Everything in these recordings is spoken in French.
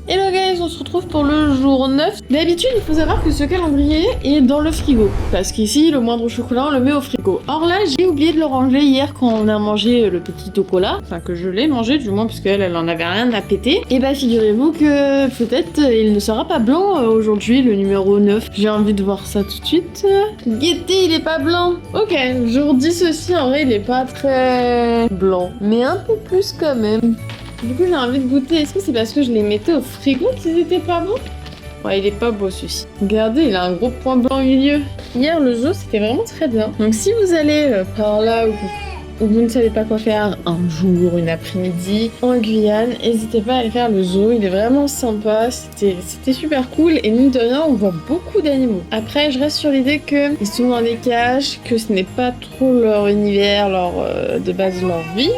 Hello guys, on se retrouve pour le jour 9. D'habitude, il faut savoir que ce calendrier est dans le frigo. Parce qu'ici, le moindre chocolat, on le met au frigo. Or là, j'ai oublié de le ranger hier quand on a mangé le petit chocolat. Enfin, que je l'ai mangé, du moins, puisqu'elle, elle en avait rien à péter. Et bah, figurez-vous que peut-être il ne sera pas blanc aujourd'hui, le numéro 9. J'ai envie de voir ça tout de suite. Guettez, il est pas blanc. Ok, je vous dis ceci, en vrai, il est pas très blanc. Mais un peu plus quand même. Du coup, j'ai envie de goûter. Est-ce que c'est parce que je les mettais au frigo qu'ils étaient pas bons? Ouais, il est pas beau celui-ci. Regardez, il a un gros point blanc au milieu. Hier, le zoo, c'était vraiment très bien. Donc, si vous allez par là ou vous ne savez pas quoi faire un jour, une après-midi en Guyane, n'hésitez pas à aller faire le zoo. Il est vraiment sympa. C'était super cool. Et mine de rien, on voit beaucoup d'animaux. Après, je reste sur l'idée qu'ils sont dans des cages, que ce n'est pas trop leur univers, de base leur vie.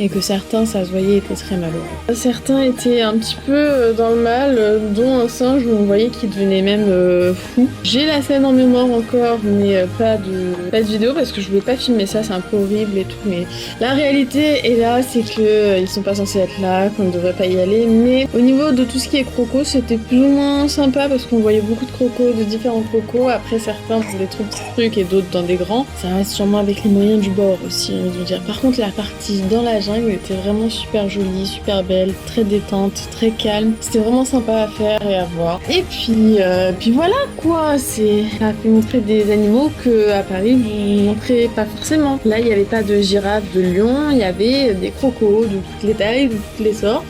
Et que certains, ça se voyait, étaient très malheureux. Certains étaient un petit peu dans le mal, dont un singe où on voyait qu'il devenait même fou. J'ai la scène en mémoire encore, mais pas de vidéo parce que je voulais pas filmer ça, c'est un peu horrible et tout. Mais la réalité est là, c'est que ils sont pas censés être là, qu'on ne devrait pas y aller. Mais au niveau de tout ce qui est crocos, c'était plus ou moins sympa parce qu'on voyait beaucoup de crocos, de différents crocos. Après, certains faisaient des trop petits trucs et d'autres dans des grands. Ça reste sûrement avec les moyens du bord aussi, je veux dire. Par contre, la partie dans la jungle était vraiment super jolie, super belle, très détente, très calme. C'était vraiment sympa à faire et à voir. Et puis voilà quoi, ça a fait montrer des animaux que à Paris vous montrez pas forcément. Là il n'y avait pas de girafe, de lion, il y avait des crocos de toutes les tailles, de toutes les sortes.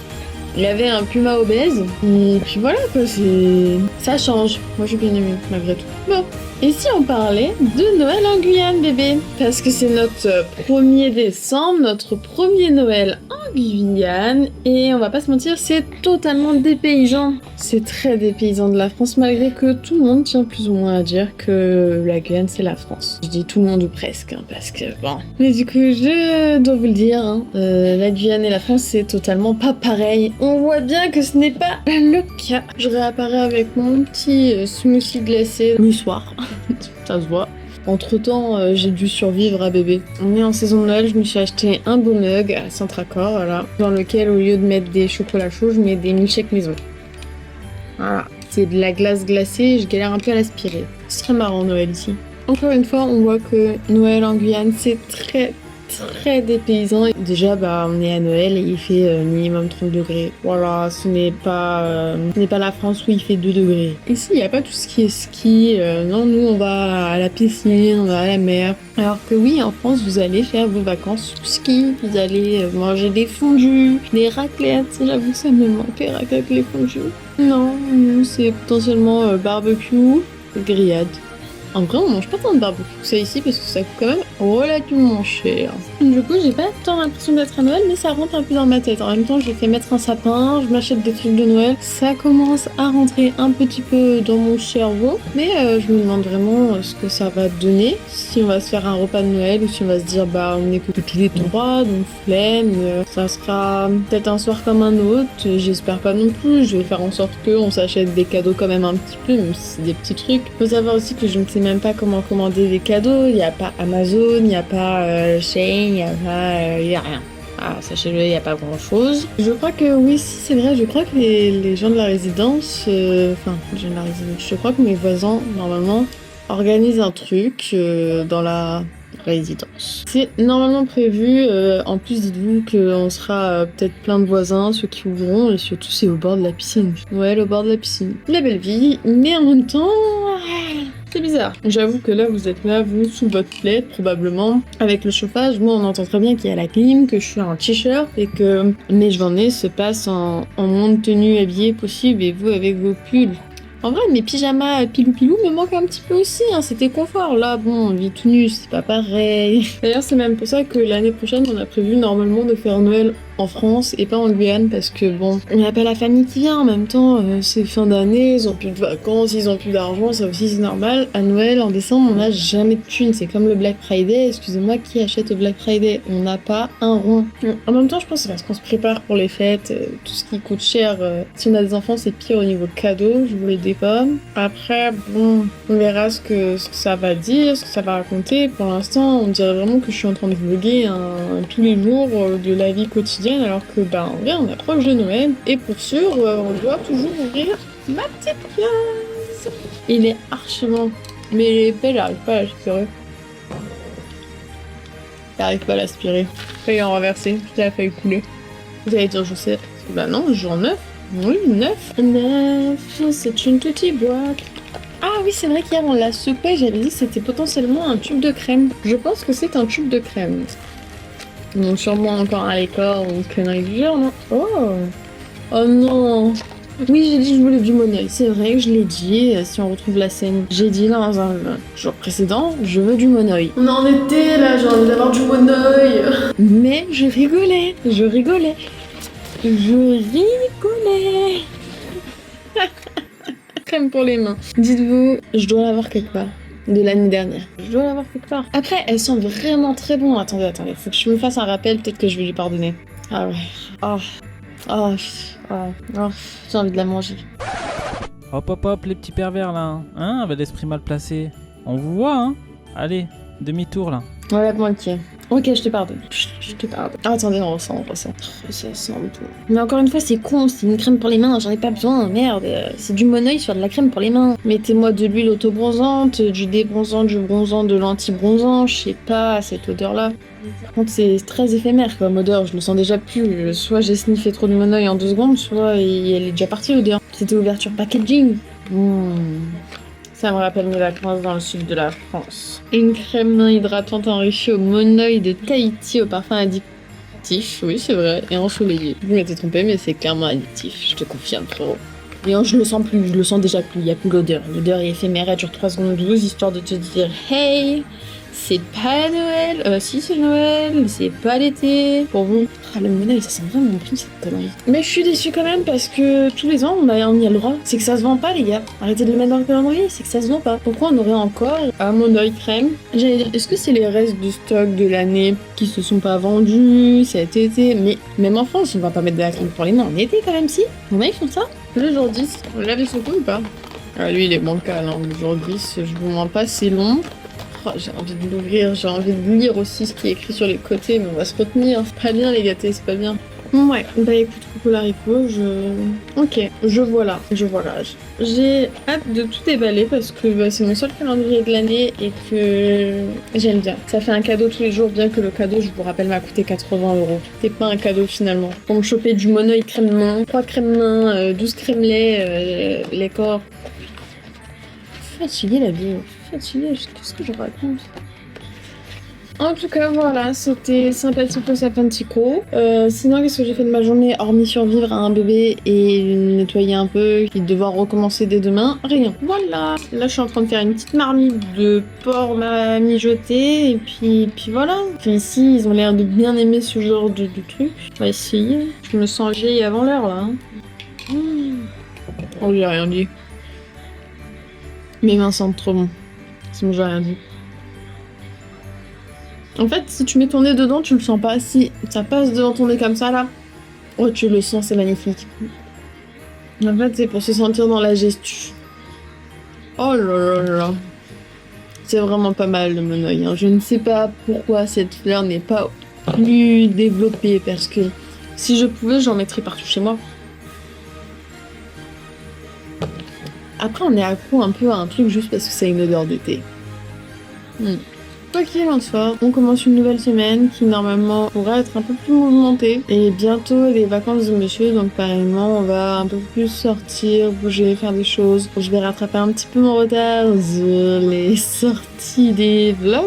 Il y avait un puma obèse. Et puis voilà quoi, ça change. Moi j'ai bien aimé malgré tout. Bon. Et si on parlait de Noël en Guyane, bébé? Parce que c'est notre 1er décembre, notre premier Noël en Guyane. Et on va pas se mentir, c'est totalement dépaysant. C'est très dépaysant de la France, malgré que tout le monde tient plus ou moins à dire que la Guyane, c'est la France. Je dis tout le monde ou presque, hein, parce que bon. Mais du coup, je dois vous le dire, hein, la Guyane et la France, c'est totalement pas pareil. On voit bien que ce n'est pas le cas. Je réapparais avec mon petit smoothie glacé le soir. Ça se voit. Entre temps, j'ai dû survivre à bébé. On est en saison de Noël, je me suis acheté un beau mug à Centracor, voilà, dans lequel au lieu de mettre des chocolats chauds, je mets des milkshakes maison. Voilà, c'est de la glace glacée, je galère un peu à l'aspirer. C'est très marrant Noël ici. Encore une fois, on voit que Noël en Guyane, c'est très dépaysant. Déjà, on est à Noël et il fait minimum 30 degrés. Voilà, ce n'est pas la France où il fait 2 degrés. Ici, il n'y a pas tout ce qui est ski. Non, nous, on va à la piscine, on va à la mer. Alors que oui, en France, vous allez faire vos vacances sous ski, vous allez manger des fondus, des raclettes. J'avoue, ça me manque, les raclettes, les fondus. Non, nous, c'est potentiellement barbecue, grillade. En vrai, on mange pas tant de barbecue que ça ici parce que ça coûte quand même relativement cher. Du coup, j'ai pas tant l'impression d'être à Noël, mais ça rentre un peu dans ma tête. En même temps, j'ai fait mettre un sapin, je m'achète des trucs de Noël. Ça commence à rentrer un petit peu dans mon cerveau, mais je me demande vraiment ce que ça va donner. Si on va se faire un repas de Noël ou si on va se dire on est que tous les trois, donc flemme. Ça sera peut-être un soir comme un autre. J'espère pas non plus. Je vais faire en sorte qu'on s'achète des cadeaux quand même un petit peu, même si c'est des petits trucs. Faut savoir aussi que je ne sais même pas comment commander des cadeaux. Il n'y a pas Amazon, il n'y a pas Shein, il n'y a rien. Ah, sachez-le, il n'y a pas grand-chose. Je crois que oui, si c'est vrai, je crois que les gens de la résidence, les gens de la résidence, je crois que mes voisins, normalement, organisent un truc dans la résidence. C'est normalement prévu, en plus dites-vous qu'on sera peut-être plein de voisins, ceux qui voudront, et surtout c'est au bord de la piscine. Ouais, au bord de la piscine. La belle vie, mais en même temps... c'est bizarre. J'avoue que là, vous êtes là, vous, sous votre plaid, probablement, avec le chauffage. Moi, on entend très bien qu'il y a la clim, que je suis en t-shirt et que mes journées se passent en moins de tenue habillée possible et vous avec vos pulls. En vrai, mes pyjamas pilou-pilou me manquent un petit peu aussi, hein. C'était confort. Là, on vit tout nu, c'est pas pareil. D'ailleurs, c'est même pour ça que l'année prochaine, on a prévu normalement de faire Noël en France et pas en Guyane parce que il n'y a pas la famille qui vient en même temps, c'est fin d'année, ils ont plus de vacances, ils ont plus d'argent, ça aussi c'est normal. À Noël, en décembre, on n'a jamais de thunes, c'est comme le Black Friday, excusez-moi, qui achète au Black Friday? On n'a pas un rond. En même temps, je pense que c'est parce qu'on se prépare pour les fêtes, tout ce qui coûte cher, si on a des enfants, c'est pire au niveau cadeau, je vous le dis pas. Après, on verra ce que ça va dire, ce que ça va raconter. Pour l'instant, on dirait vraiment que je suis en train de vlogger tous les jours de la vie quotidienne quotidienne alors que en vrai on approche de Noël et pour sûr on doit toujours ouvrir ma petite pièce. Il est archement, mais il est épais, j'arrive pas à l'aspirer. J'arrive pas à l'aspirer. Failli en renverser, ça a failli couler. Vous allez dire je sais. Bah non, jour 9. Oui, 9. 9, c'est une petite boîte. Ah oui, c'est vrai qu'hier on l'a soupé, j'avais dit que c'était potentiellement un tube de crème. Je pense que c'est un tube de crème. Donc sûrement encore un Lécor ou une connerie du genre, non? Oh! Oh non! Oui, j'ai dit que je voulais du Monoeil, c'est vrai que je l'ai dit, si on retrouve la scène. J'ai dit dans un jour précédent, je veux du Monoeil. On en était là, j'ai envie d'avoir du Monoeil! Mais je rigolais! Crème pour les mains. Dites-vous, je dois l'avoir quelque part. De l'année dernière. Je dois l'avoir quelque part. Après, elles sont vraiment très bonnes. Attendez. Faut que je me fasse un rappel. Peut-être que je vais lui pardonner. Ah ouais. J'ai envie de la manger. Hop, les petits pervers là. Hein, avec l'esprit mal placé. On vous voit, hein. Allez, demi-tour là. Voilà, bon, ok, je te pardonne. Je te pardonne. Ah, attendez, on ressent. Oh, ça sent tout. Mais encore une fois, c'est con, c'est une crème pour les mains, j'en ai pas besoin, merde. C'est du Monoeil sur de la crème pour les mains. Mettez-moi de l'huile auto-bronzante, du débronzant, du bronzant, de l'anti-bronzant, je sais pas, cette odeur-là. Par contre, c'est très éphémère comme odeur, je le sens déjà plus. Soit j'ai sniffé trop de Monoeil en 2 secondes, soit elle est déjà partie l'odeur. C'était ouverture packaging. Ça me rappelle mes vacances dans le sud de la France. Une crème main hydratante enrichie au Monoeil de Tahiti au parfum addictif. Oui, c'est vrai. Et ensoleillé. Vous m'étiez trompé, mais c'est clairement addictif. Je te confirme, frérot. Et je le sens plus. Je le sens déjà plus. Il n'y a plus l'odeur. L'odeur est éphémère. Elle dure 3 secondes 12, histoire de te dire hey, c'est pas Noël. Si, c'est Noël. C'est pas l'été. Pour vous. Ah, le Monoeil, ça sent vraiment plus cette connerie. Mais je suis déçue quand même parce que tous les ans, on y a le droit. C'est que ça se vend pas, les gars. Arrêtez de le mettre dans le calendrier, c'est que ça se vend pas. Pourquoi on aurait encore un Monoeil crème? J'allais dire, est-ce que c'est les restes du stock de l'année qui se sont pas vendus cet été? Mais même en France, on va pas mettre de la crème pour les mains en été quand même, si? On ils font ça? Le jour 10, on lave son coup ou pas? Ah, lui, il est bancal, hein. Le jour 10, je vous mens pas, c'est long. Oh, j'ai envie de l'ouvrir, j'ai envie de lire aussi ce qui est écrit sur les côtés, mais on va se retenir. C'est pas bien, les gâtés, c'est pas bien. Ouais, bah écoute, Cocolarico, Ok, je vois là. J'ai hâte de tout déballer parce que c'est mon seul calendrier de l'année et que j'aime bien. Ça fait un cadeau tous les jours, bien que le cadeau, je vous rappelle, m'a coûté 80 €. C'est pas un cadeau finalement. Pour me choper du Monoeil crème main, 3 crèmes main, 12 crèmes lait, Lécor. Fatiguée la vie. Qu'est-ce que je raconte? En tout cas, voilà, c'était sympathico. Sinon, qu'est-ce que j'ai fait de ma journée, hormis survivre à un bébé et nettoyer un peu, et devoir recommencer dès demain? Rien. Voilà. Là, je suis en train de faire une petite marmite de porc mijoté, et puis voilà. Puis ici, ils ont l'air de bien aimer ce genre de truc. On va essayer. Je me sens vieille avant l'heure, là. Hein. Oh, j'ai rien dit. Mes mains sentent trop bon. Sinon, j'ai rien dit. En fait, si tu mets ton nez dedans, tu le sens pas. Si ça passe devant ton nez comme ça, là, oh, tu le sens, c'est magnifique. En fait, c'est pour se sentir dans la gestu. Oh là là là. C'est vraiment pas mal, le Monoeil. Hein. Je ne sais pas pourquoi cette fleur n'est pas plus développée, parce que si je pouvais, j'en mettrais partout chez moi. Après, on est accro un peu à un truc juste parce que ça a une odeur d'été. Quoi qu'il en soit, on commence une nouvelle semaine qui normalement pourrait être un peu plus mouvementée. Et bientôt les vacances de monsieur, donc pareillement on va un peu plus sortir, bouger, faire des choses. Je vais rattraper un petit peu mon retard sur les sorties des vlogs.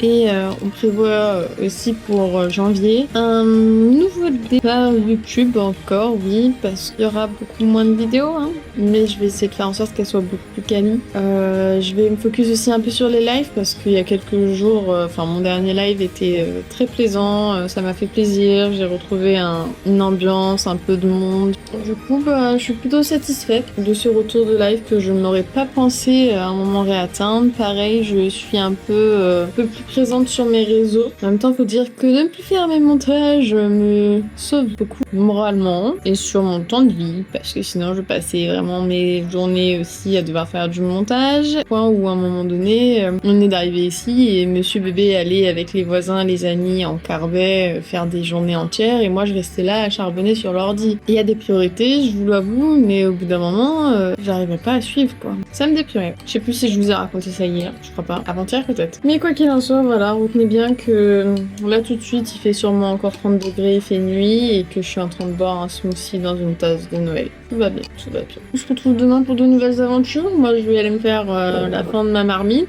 Et on prévoit aussi pour janvier un nouveau départ YouTube encore, oui, parce qu'il y aura beaucoup moins de vidéos, hein. Mais je vais essayer de faire en sorte qu'elles soient beaucoup plus quali. Je vais me focus aussi un peu sur les lives parce qu'il y a quelques jours, mon dernier live était très plaisant, ça m'a fait plaisir, j'ai retrouvé une ambiance, un peu de monde. Du coup, je suis plutôt satisfaite de ce retour de live que je n'aurais pas pensé à un moment réatteindre. Pareil, je suis un peu plus présente sur mes réseaux. En même temps, faut dire que de ne plus faire mes montages me sauve beaucoup moralement et sur mon temps de vie, parce que sinon je passais vraiment mes journées aussi à devoir faire du montage. Point où à un moment donné, on est d'arriver ici et monsieur bébé allait avec les voisins, les amis en carbet, faire des journées entières et moi je restais là à charbonner sur l'ordi. Il y a des priorités, je vous l'avoue, mais au bout d'un moment, j'arrivais pas à suivre quoi. Ça me déprimait. Je sais plus si je vous ai raconté ça hier, je crois pas. Avant-hier peut-être. Mais quoi qu'il en soit, voilà, retenez bien que là tout de suite il fait sûrement encore 30 degrés, il fait nuit et que je suis en train de boire un smoothie dans une tasse de Noël. Tout va bien, tout va bien. On se retrouve demain pour de nouvelles aventures. Moi je vais aller me faire la fin de ma marmite.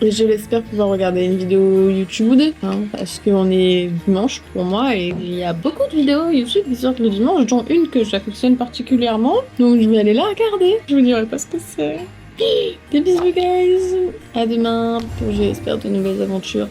Et je l'espère pouvoir regarder une vidéo YouTube, hein, parce qu'on est dimanche pour moi et il y a beaucoup de vidéos YouTube qui sortent le dimanche, dont une que j'affectionne particulièrement. Donc je vais aller la regarder. Je vous dirai pas ce que c'est. Des bisous guys. À demain pour j'espère de nouvelles aventures.